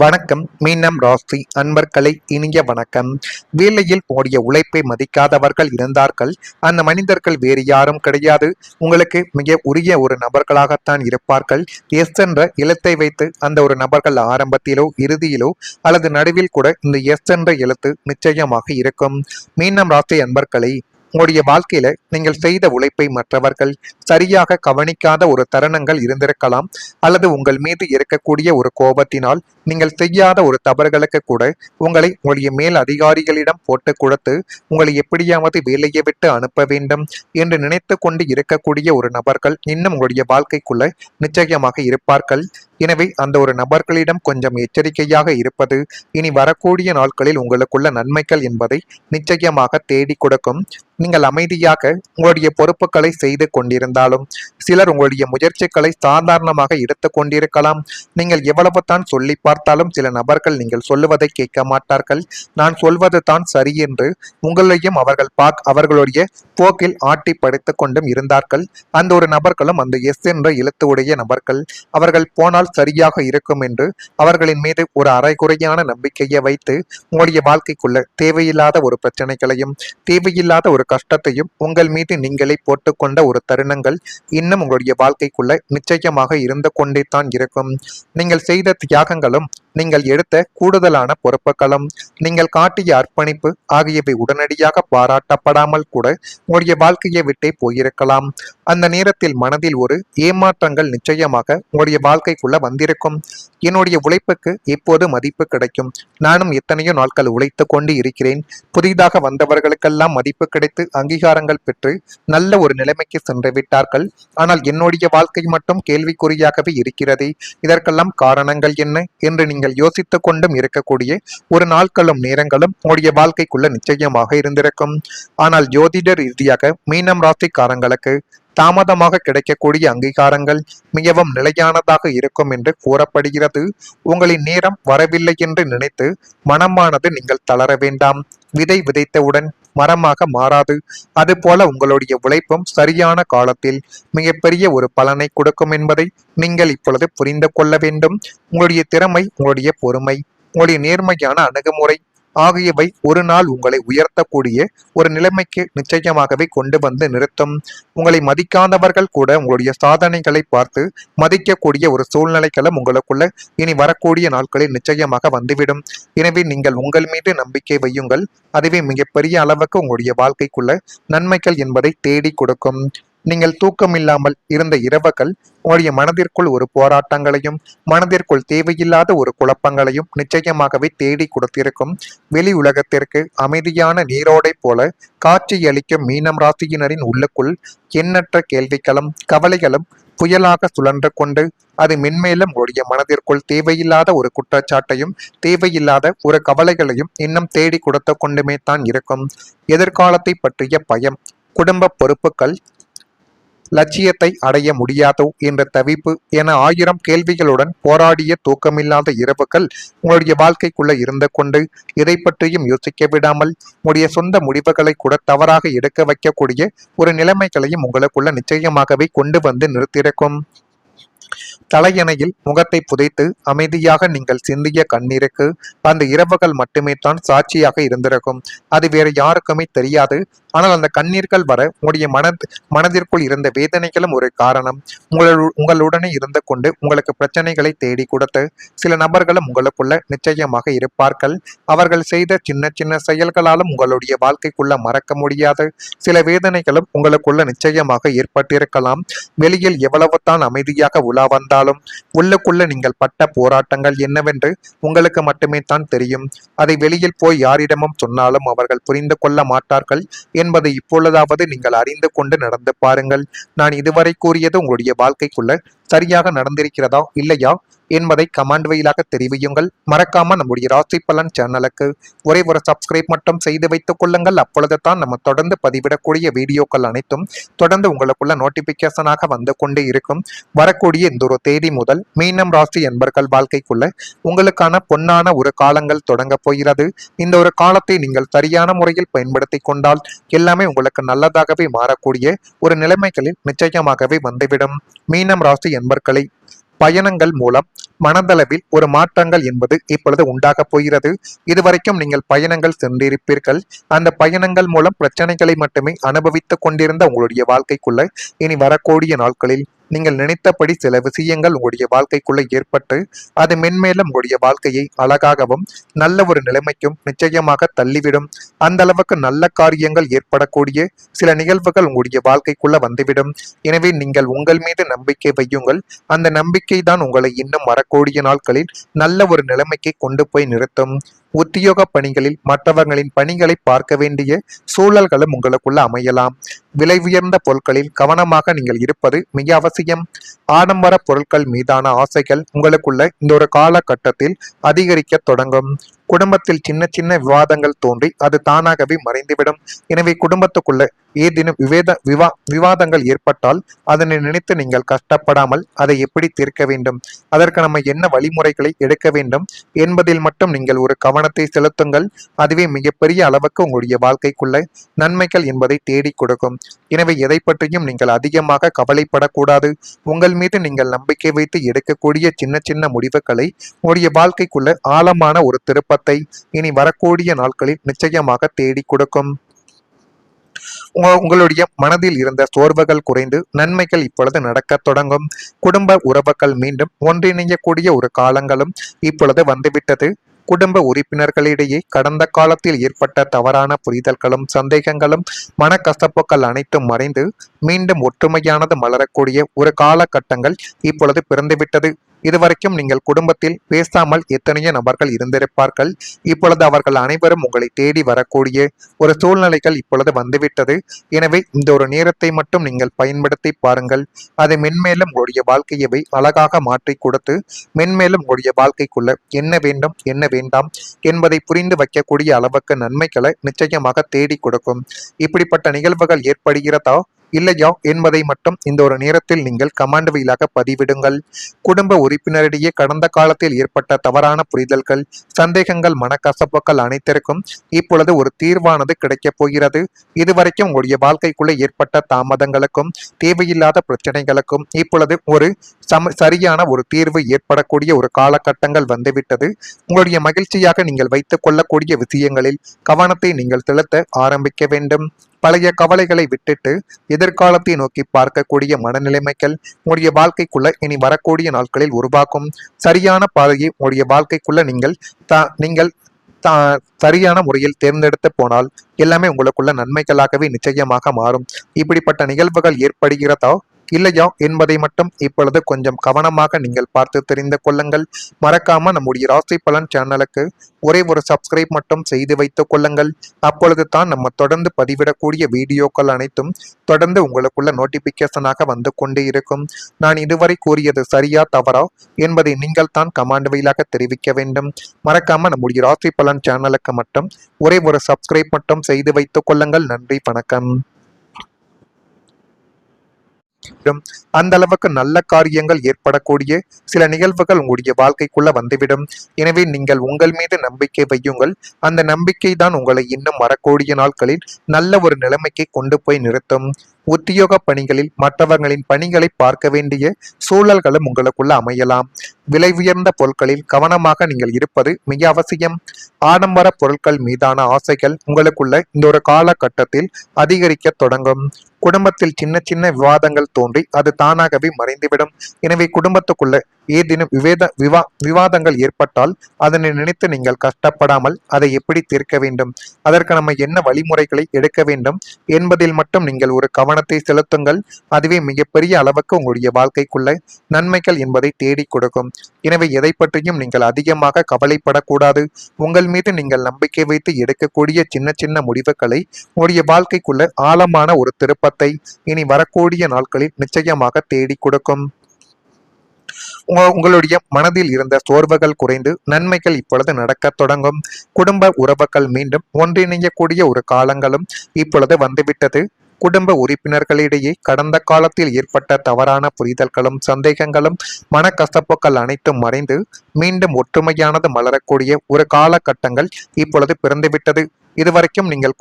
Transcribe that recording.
வணக்கம். மீனம் ராசி அன்பர்களை இனிய வணக்கம். வேலையில் ஓடிய உழைப்பை மதிக்காதவர்கள் இருந்தார்கள். அந்த மனிதர்கள் வேறு யாரும் கிடையாது, உங்களுக்கு மிக உரிய ஒரு நபர்களாகத்தான் இருப்பார்கள். எஸ் என்ற எழுத்தை வைத்து அந்த ஒரு நபர்கள் ஆரம்பத்திலோ இறுதியிலோ அல்லது நடுவில் கூட இந்த எஸ் என்ற எழுத்து நிச்சயமாக இருக்கும். மீனம் ராசி அன்பர்களை, உங்களுடைய வாழ்க்கையில நீங்கள் செய்த உழைப்பை மற்றவர்கள் சரியாக கவனிக்காத ஒரு தருணங்கள் இருந்திருக்கலாம், அல்லது உங்கள் மீது இருக்கக்கூடிய ஒரு கோபத்தினால் நீங்கள் செய்யாத ஒரு தவறுகளுக்கு கூட உங்களுடைய மேல் அதிகாரிகளிடம் போட்டு கொடுத்து உங்களை எப்படியாவது வேலையை விட்டு அனுப்ப வேண்டும் என்று நினைத்து கொண்டு இருக்கக்கூடிய ஒரு நபர்கள் இன்னும் உங்களுடைய வாழ்க்கைக்குள்ள நிச்சயமாக இருப்பார்கள். எனவே அந்த ஒரு நபர்களிடம் கொஞ்சம் எச்சரிக்கையாக இருப்பது இனி வரக்கூடிய நாட்களில் உங்களுக்குள்ள நன்மைகள் என்பதை நிச்சயமாக தேடி கொடுக்கும். நீங்கள் அமைதியாக உங்களுடைய பொறுப்புகளை செய்து கொண்டிருந்தாலும் சிலர் உங்களுடைய முயற்சிகளை சாதாரணமாக எடுத்து கொண்டிருக்கலாம். நீங்கள் எவ்வளவு தான் சொல்லி பார்த்தாலும் சில நபர்கள் நீங்கள் சொல்லுவதை கேட்க மாட்டார்கள். நான் சொல்வது தான் சரி என்று உங்களையும் அவர்களுடைய போக்கில் ஆட்டி படைத்து கொண்டும் இருந்தார்கள். அந்த ஒரு நபர்களும் அந்த எஸ் என்ற எழுத்து உடைய நபர்கள். அவர்கள் போனால் சரியாக இருக்கும் என்று அவர்களின் மீது ஒரு அரைகுறையான நம்பிக்கையை வைத்து உங்களுடைய வாழ்க்கைக்குள்ள தேவையில்லாத ஒரு பிரச்சனைகளையும் தேவையில்லாத ஒரு கஷ்டத்தையும் உங்கள் மீது நீங்களே போட்டுக்கொண்ட ஒரு தருணங்கள் இன்னும் உங்களுடைய வாழ்க்கைக்குள்ள நிச்சயமாக இருந்து கொண்டே தான் இருக்கும். நீங்கள் செய்த தியாகங்களும் நீங்கள் எடுத்த கூடுதலான பொறுப்புகளும் நீங்கள் காட்டிய அர்ப்பணிப்பு ஆகியவை உடனடியாக பாராட்டப்படாமல் கூட உங்களுடைய வாழ்க்கையை விட்டே போயிருக்கலாம். அந்த நேரத்தில் மனதில் ஒரு ஏமாற்றங்கள் நிச்சயமாக உங்களுடைய வாழ்க்கைக்குள்ள வந்திருக்கும். என்னுடைய உழைப்புக்கு எப்போது மதிப்பு கிடைக்கும்? நானும் எத்தனையோ நாட்கள் உழைத்து கொண்டு இருக்கிறேன். புதிதாக வந்தவர்களுக்கெல்லாம் மதிப்பு கிடைத்து அங்கீகாரங்கள் பெற்று நல்ல ஒரு நிலைமைக்கு சென்று விட்டார்கள். ஆனால் என்னுடைய வாழ்க்கை மட்டும் கேள்விக்குறியாகவே இருக்கிறதே. இதற்கெல்லாம் காரணங்கள் என்ன என்று நீங்கள் யோசித்துக் கொண்டும் இருக்கக்கூடிய ஒரு நாட்களும் நேரங்களும் உங்களுடைய வாழ்க்கைக்குள்ள நிச்சயமாக இருந்திருக்கும். ஆனால் ஜோதிட ரீதியாக மீனம் ராசிக்காரங்களுக்கு தாமதமாக கிடைக்கக்கூடிய அங்கீகாரங்கள் மிகவும் நிலையானதாக இருக்கும் என்று கூறப்படுகிறது. உங்களின் நேரம் வரவில்லை என்று நினைத்து மனமானது நீங்கள் தளர வேண்டாம். விதை விதைத்தவுடன் மரமாக மாறாது. அதுபோல உங்களுடைய உழைப்பும் சரியான காலத்தில் மிகப்பெரிய ஒரு பலனை கொடுக்கும் என்பதை நீங்கள் இப்பொழுது புரிந்து கொள்ள வேண்டும். உங்களுடைய திறமை, உங்களுடைய பொறுமை, உங்களுடைய நேர்மையான அணுகுமுறை ஆகியவை ஒரு நாள் உங்களை உயர்த்தக்கூடிய ஒரு நிலைமைக்கு நிச்சயமாகவே கொண்டு வந்து நிறுத்தும். உங்களை மதிக்காதவர்கள் கூட உங்களுடைய சாதனைகளை பார்த்து மதிக்கக்கூடிய ஒரு சூழ்நிலைகளும் உங்களுக்குள்ள இனி வரக்கூடிய நாட்களில் நிச்சயமாக வந்துவிடும். எனவே நீங்கள் உங்கள் மீது நம்பிக்கை வையுங்கள். அதுவே மிகப்பெரிய அளவுக்கு உங்களுடைய வாழ்க்கைக்குள்ள நன்மைகள் என்பதை தேடி கொடுக்கும். நீங்கள் தூக்கமில்லாமல் இருந்த இரவுகள் உங்களுடைய மனதிற்குள் ஒரு போராட்டங்களையும் மனதிற்குள் தேவையில்லாத ஒரு குழப்பங்களையும் நிச்சயமாகவே தேடி கொடுத்திருக்கும். வெளி உலகத்திற்கு அமைதியான நீரோடை போல காட்சியளிக்கும் மீனம் ராசியினரின் உள்ளுக்குள் எண்ணற்ற கேள்விகளும் கவலைகளும் புயலாக சுழன்று கொண்டு அது மென்மேலும் உங்களுடைய மனதிற்குள் தேவையில்லாத ஒரு குற்றச்சாட்டையும் தேவையில்லாத ஒரு கவலைகளையும் இன்னும் தேடி கொடுத்து கொண்டுமே தான் இருக்கும். எதிர்காலத்தை பற்றிய பயம், குடும்ப பொறுப்புகள், லட்சியத்தை அடைய முடியாதோ என்ற தவிப்பு என 1000 கேள்விகளுடன் போராடிய தூக்கமில்லாத இரவுகள் உங்களுடைய வாழ்க்கைக்குள்ள இருந்து கொண்டு இதை பற்றியும் யோசிக்க விடாமல் உங்களுடைய சொந்த முடிவுகளை கூட தவறாக எடுக்க வைக்கக்கூடிய ஒரு நிலைமைகளையும் உங்களுக்குள்ள நிச்சயமாகவே கொண்டு வந்து நிறுத்தியிருக்கும். தலையணையில் முகத்தை புதைத்து அமைதியாக நீங்கள் சிந்திய கண்ணீருக்கு அந்த இரவுகள் மட்டுமே தான் சாட்சியாக இருந்திருக்கும். அது வேறு யாருக்குமே தெரியாது. ஆனால் அந்த கண்ணீர்கள் வர உங்களுடைய மனதிற்குள் இருந்த வேதனைகளும் ஒரு காரணம். உங்களுடனே இருந்து கொண்டு உங்களுக்கு பிரச்சனைகளை தேடி கொடுத்து சில நபர்களும் உங்களுக்குள்ள நிச்சயமாக இருப்பார்கள். அவர்கள் செய்த சின்ன சின்ன செயல்களாலும் உங்களுடைய வாழ்க்கைக்குள்ள மறக்க முடியாத சில வேதனைகளும் உங்களுக்குள்ள நிச்சயமாக ஏற்பட்டிருக்கலாம். வெளியில் எவ்வளவு தான் அமைதியாக உலா வந்தாலும் உள்ளுக்குள்ள நீங்கள் பட்ட போராட்டங்கள் என்னவென்று உங்களுக்கு மட்டுமே தான் தெரியும். அதை வெளியில் போய் யாரிடமும் சொன்னாலும் அவர்கள் புரிந்து கொள்ள மாட்டார்கள் என்பதை இப்பொழுதாவது நீங்கள் அறிந்து கொண்டு நடந்து பாருங்கள். நான் இதுவரை கூறியது உங்களுடைய வாழ்க்கைக்குள்ள சரியாக நடந்திருக்கிறதா இல்லையா என்பதை கமெண்ட் வழியாக தெரிவியுங்கள். மறக்காம நம்முடைய ராசி பலன் சேனலுக்கு ஒரே ஒரு சப்ஸ்கிரைப் மட்டும் செய்து வைத்துக் கொள்ளுங்கள். அப்பொழுது தான் நம்ம தொடர்ந்து பதிவிடக்கூடிய வீடியோக்கள் அனைத்தும் தொடர்ந்து உங்களுக்குள்ள நோட்டிபிகேஷனாக வந்து கொண்டே இருக்கும். வரக்கூடிய இந்த ஒரு தேதி முதல் மீனம் ராசி என்பர்கள் வாழ்க்கைக்குள்ள உங்களுக்கான பொன்னான ஒரு காலங்கள் தொடங்க போகிறது. இந்த ஒரு காலத்தை நீங்கள் சரியான முறையில் பயன்படுத்தி கொண்டால் எல்லாமே உங்களுக்கு நல்லதாகவே மாறக்கூடிய ஒரு நிலைமைகளில் நிச்சயமாகவே வந்துவிடும். மீனம் ராசி என்பர்களை பயணங்கள் மூலம் மனதளவில் ஒரு மாற்றங்கள் என்பது இப்பொழுது உண்டாக போகிறது. இதுவரைக்கும் நீங்கள் பயணங்கள் சென்றிருப்பீர்கள். அந்த பயணங்கள் மூலம் பிரச்சனைகளை மட்டுமே அனுபவித்துக் கொண்டிருந்த உங்களுடைய வாழ்க்கைக்குள்ள இனி வரக்கூடிய நாட்களில் நீங்கள் நினைத்தபடி சில விஷயங்கள் உங்களுடைய வாழ்க்கைக்குள்ள ஏற்பட்டு அது மென்மேலும் உங்களுடைய வாழ்க்கையை அழகாகவும் நல்ல ஒரு நிலைமைக்கும் நிச்சயமாக தள்ளிவிடும். அந்த அளவுக்கு நல்ல காரியங்கள் ஏற்படக்கூடிய சில நிகழ்வுகள் உங்களுடைய வாழ்க்கைக்குள்ள வந்துவிடும். எனவே நீங்கள் உங்கள் மீது நம்பிக்கை வையுங்கள். அந்த நம்பிக்கை தான் உங்களை இன்னும் வரக்கூடிய நாட்களில் நல்ல ஒரு நிலைமைக்கு கொண்டு போய் நிறுத்தும். உத்தியோக பணிகளில் மற்றவர்களின் பணிகளை பார்க்க வேண்டிய சூழல்களும் உங்களுக்குள்ள அமையலாம். விலை உயர்ந்த பொருட்களில் கவனமாக நீங்கள் இருப்பது மிக அவசியம். ஆடம்பர பொருட்கள் மீதான ஆசைகள் உங்களுக்குள்ள இந்த ஒரு காலகட்டத்தில் அதிகரிக்க தொடங்கும். குடும்பத்தில் சின்ன சின்ன விவாதங்கள் தோன்றி அது தானாகவே மறைந்துவிடும். எனவே குடும்பத்துக்குள்ள ஏதேனும் விவாதங்கள் ஏற்பட்டால் அதனை நினைத்து நீங்கள் கஷ்டப்படாமல் அதை எப்படி தீர்க்க வேண்டும், அதற்கு நம்ம என்ன வழிமுறைகளை எடுக்க வேண்டும் என்பதில் மட்டும் நீங்கள் ஒரு கவனத்தை செலுத்துங்கள். அதுவே மிகப்பெரிய அளவுக்கு உங்களுடைய வாழ்க்கைக்குள்ள நன்மைகள் என்பதை தேடி கொடுக்கும். எனவே எதை பற்றியும் நீங்கள் அதிகமாக கவலைப்படக்கூடாது. உங்கள் மீது நீங்கள் நம்பிக்கை வைத்து எடுக்கக்கூடிய சின்ன சின்ன முடிவுகளை உங்களுடைய வாழ்க்கைக்குள்ள ஆழமான ஒரு திருப்பத்தை இனி வரக்கூடிய நாட்களில் நிச்சயமாக தேடி கொடுக்கும். உங்களுடைய மனதில் இருந்த சோர்வுகள் குறைந்து நன்மைகள் இப்பொழுது நடக்க தொடங்கும். குடும்ப உறவுகள் மீண்டும் ஒன்றிணையக்கூடிய ஒரு காலங்களும் இப்பொழுது வந்துவிட்டது. குடும்ப உறுப்பினர்களிடையே கடந்த காலத்தில் ஏற்பட்ட தவறான புரிதல்களும் சந்தேகங்களும் மனக்கசப்புகள் அனைத்தும் மறைந்து மீண்டும் ஒற்றுமையானது மலரக்கூடிய ஒரு காலகட்டங்கள் இப்பொழுது பிறந்துவிட்டது. இதுவரைக்கும் நீங்கள் குடும்பத்தில் பேசாமல் எத்தனையோ நபர்கள் இருந்திருப்பார்கள். இப்பொழுது அவர்கள் அனைவரும் உங்களை தேடி வரக்கூடிய ஒரு சூழ்நிலைகள் இப்பொழுது வந்துவிட்டது. எனவே இந்த ஒரு நேரத்தை மட்டும் நீங்கள் பயன்படுத்தி பாருங்கள். அதை மென்மேலும் உங்களுடைய வாழ்க்கையவை அழகாக மாற்றி கொடுத்து மென்மேலும் உங்களுடைய வாழ்க்கைக்குள்ள என்ன வேண்டும் என்ன வேண்டாம் என்பதை புரிந்து வைக்கக்கூடிய அளவுக்கு நன்மைகளை நிச்சயமாக தேடி கொடுக்கும். இப்படிப்பட்ட நிகழ்வுகள் ஏற்படுகிறதா இல்லையா என்பதை மட்டும் இந்த ஒரு நேரத்தில் நீங்கள் கமாண்ட் வாயிலாக பதிவிடுங்கள். குடும்ப உறுப்பினரிடையே கடந்த காலத்தில் ஏற்பட்ட தவறான புரிதல்கள், சந்தேகங்கள், மனக்கசப்புகள் அனைத்திற்கும் இப்பொழுது ஒரு தீர்வானது கிடைக்கப் போகிறது. இதுவரைக்கும் உங்களுடைய வாழ்க்கைக்குள்ளே ஏற்பட்ட தாமதங்களுக்கும் தேவையில்லாத பிரச்சனைகளுக்கும் இப்பொழுது ஒரு சரியான ஒரு தீர்வு ஏற்படக்கூடிய ஒரு காலகட்டங்கள் வந்துவிட்டது. உங்களுடைய மகிழ்ச்சியாக நீங்கள் வைத்துக் கொள்ளக்கூடிய விஷயங்களில் கவனத்தை நீங்கள் செலுத்த ஆரம்பிக்க வேண்டும். பழைய கவலைகளை விட்டுட்டு எதிர்காலத்தை நோக்கி பார்க்கக்கூடிய மனநிலைமைகள் உங்களுடைய வாழ்க்கைக்குள்ள இனி வரக்கூடிய நாட்களில் உருவாக்கும். சரியான பாதையை உங்களுடைய வாழ்க்கைக்குள்ள நீங்கள் சரியான முறையில் தேர்ந்தெடுத்து போனால் எல்லாமே உங்களுக்குள்ள நன்மைகளாகவே நிச்சயமாக மாறும். இப்படிப்பட்ட நிகழ்வுகள் ஏற்படுகிறதா இல்லையா என்பதை மட்டும் இப்பொழுது கொஞ்சம் கவனமாக நீங்கள் பார்த்து தெரிந்து கொள்ளுங்கள். மறக்காம நம்முடைய ராசி பலன் சேனலுக்கு ஒரே ஒரு சப்ஸ்கிரைப் மட்டும் செய்து வைத்துக் கொள்ளுங்கள். அப்பொழுது தான் நம்ம தொடர்ந்து பதிவிடக்கூடிய வீடியோக்கள் அனைத்தும் தொடர்ந்து உங்களுக்குள்ள நோட்டிபிகேஷனாக வந்து கொண்டே இருக்கும். நான் இதுவரை கூறியது சரியா தவறா என்பதை நீங்கள் தான் கமாண்ட் வாயிலாக தெரிவிக்க வேண்டும். மறக்காம நம்முடைய ராசி பலன் சேனலுக்கு மட்டும் ஒரே ஒரு சப்ஸ்கிரைப் மட்டும் செய்து வைத்துக் கொள்ளுங்கள். நன்றி, வணக்கம். அந்த அளவுக்கு நல்ல காரியங்கள் ஏற்படக்கூடிய சில நிகழ்வுகள் உங்களுடைய வாழ்க்கைக்குள்ள வந்துவிடும். எனவே நீங்கள் உங்கள் மீது நம்பிக்கை வையுங்கள். அந்த நம்பிக்கை தான் உங்களை இன்னும் வரக்கூடிய நாட்களில் நல்ல ஒரு நிலைமைக்கு கொண்டு போய் நிறுத்தும். உத்தியோக பணிகளில் மற்றவர்களின் பணிகளை பார்க்க வேண்டிய சூழல்களும் உங்களுக்குள்ள அமையலாம். விலை உயர்ந்த பொருட்களில் கவனமாக நீங்கள் இருப்பது மிக அவசியம். ஆடம்பர பொருட்கள் மீதான ஆசைகள் உங்களுக்குள்ள இந்த ஒரு காலகட்டத்தில் அதிகரிக்க தொடங்கும். குடும்பத்தில் சின்ன சின்ன விவாதங்கள் தோன்றி அது தானாகவே மறைந்துவிடும். எனவே குடும்பத்துக்குள்ள ஏதேனும் விவாதங்கள் ஏற்பட்டால் அதனை நினைத்து நீங்கள் கஷ்டப்படாமல் அதை எப்படி தீர்க்க வேண்டும், அதற்கு நம்ம என்ன வழிமுறைகளை எடுக்க வேண்டும் என்பதில் மட்டும் நீங்கள் ஒரு கவனத்தை செலுத்துங்கள். அதுவே மிகப்பெரிய அளவுக்கு உங்களுடைய வாழ்க்கைக்குள்ள நன்மைகள் என்பதை தேடி கொடுக்கும். எனவே எதை பற்றியும் நீங்கள் அதிகமாக கவலைப்படக்கூடாது. உங்கள் மீது நீங்கள் நம்பிக்கை வைத்து எடுக்கக்கூடிய சின்ன சின்ன முடிவுகளை உங்களுடைய வாழ்க்கைக்குள்ள ஆழமான ஒரு திருப்பத்தை இனி வரக்கூடிய நாட்களில் நிச்சயமாக தேடி கொடுக்கும். உங்களுடைய மனதில் இருந்த சோர்வுகள் குறைந்து நன்மைகள் இப்பொழுது நடக்க தொடங்கும். குடும்ப உறவுகள் மீண்டும் ஒன்றிணையக்கூடிய ஒரு காலங்களும் இப்பொழுது வந்துவிட்டது. குடும்ப உறுப்பினர்களிடையே கடந்த காலத்தில் ஏற்பட்ட தவறான புரிதல்களும் சந்தேகங்களும் மனக்கசப்புகள் அனைத்தும் மறைந்து மீண்டும் ஒற்றுமையானது மலரக்கூடிய ஒரு காலகட்டங்கள் இப்பொழுது பிறந்துவிட்டது. இதுவரைக்கும் நீங்கள்